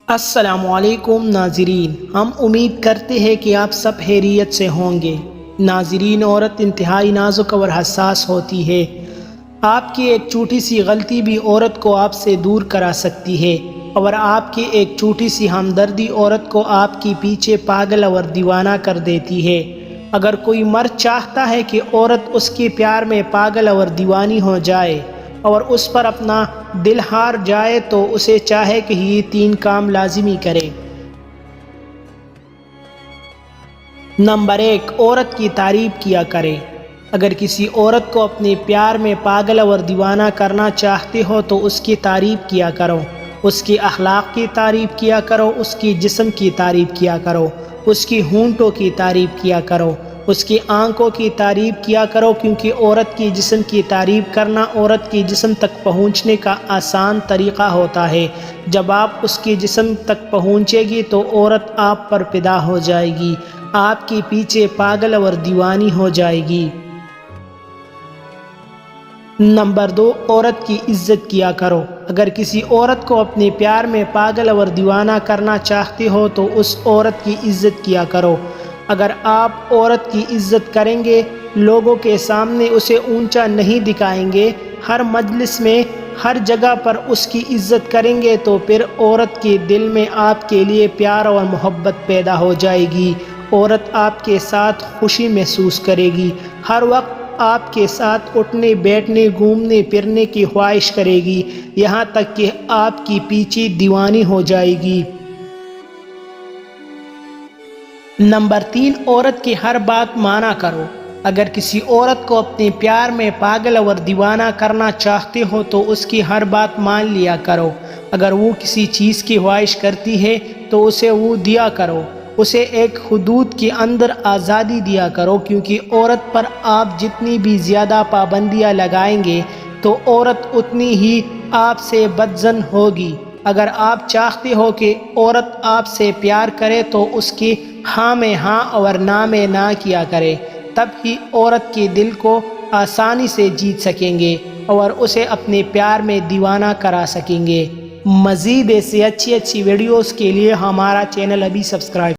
السلام علیکم ناظرین، ہم امید کرتے ہیں کہ آپ سب خیریت سے ہوں گے۔ ناظرین، عورت انتہائی نازک اور حساس ہوتی ہے۔ آپ کی ایک چھوٹی سی غلطی بھی عورت کو آپ سے دور کرا سکتی ہے، اور آپ کی ایک چھوٹی سی ہمدردی عورت کو آپ کے پیچھے پاگل اور دیوانہ کر دیتی ہے۔ اگر کوئی مرد چاہتا ہے کہ عورت اس کے پیار میں پاگل اور دیوانی ہو جائے اور اس پر اپنا دل ہار جائے تو اسے چاہے کہ یہ 3 کام لازمی کرے۔ نمبر 1، عورت کی تعریف کیا کرے۔ اگر کسی عورت کو اپنے پیار میں پاگل اور دیوانہ کرنا چاہتے ہو تو اس کی تعریف کیا کرو، اس کے اخلاق کی تعریف کیا کرو، اس کی جسم کی تعریف کیا کرو، اس کی ہونٹوں کی تعریف کیا کرو، اس کی آنکھوں کی تعریف کیا کرو، کیونکہ عورت کی جسم کی تعریف کرنا عورت کی جسم تک پہنچنے کا آسان طریقہ ہوتا ہے۔ جب آپ اس کی جسم تک پہنچے گی تو عورت آپ پر فدا ہو جائے گی، آپ کے پیچھے پاگل اور دیوانی ہو جائے گی۔ نمبر 2، عورت کی عزت کیا کرو۔ اگر کسی عورت کو اپنے پیار میں پاگل اور دیوانہ کرنا چاہتے ہو تو اس عورت کی عزت کیا کرو۔ اگر آپ عورت کی عزت کریں گے، لوگوں کے سامنے اسے اونچا نہیں دکھائیں گے، ہر مجلس میں ہر جگہ پر اس کی عزت کریں گے تو پھر عورت کے دل میں آپ کے لیے پیار اور محبت پیدا ہو جائے گی۔ عورت آپ کے ساتھ خوشی محسوس کرے گی، ہر وقت آپ کے ساتھ اٹھنے بیٹھنے گھومنے پھرنے کی خواہش کرے گی، یہاں تک کہ آپ کی پیچھے دیوانی ہو جائے گی۔ نمبر 3، عورت کی ہر بات مانا کرو۔ اگر کسی عورت کو اپنے پیار میں پاگل اور دیوانہ کرنا چاہتے ہو تو اس کی ہر بات مان لیا کرو۔ اگر وہ کسی چیز کی خواہش کرتی ہے تو اسے وہ دیا کرو، اسے ایک حدود کے اندر آزادی دیا کرو، کیونکہ عورت پر آپ جتنی بھی زیادہ پابندیاں لگائیں گے تو عورت اتنی ہی آپ سے بدظن ہوگی۔ اگر آپ چاہتے ہو کہ عورت آپ سے پیار کرے تو اس کی ہاں میں ہاں اور نہ میں نہ کیا کرے، تب ہی عورت کے دل کو آسانی سے جیت سکیں گے اور اسے اپنے پیار میں دیوانہ کرا سکیں گے۔ مزید ایسی اچھی ویڈیوز کے لیے ہمارا چینل ابھی سبسکرائب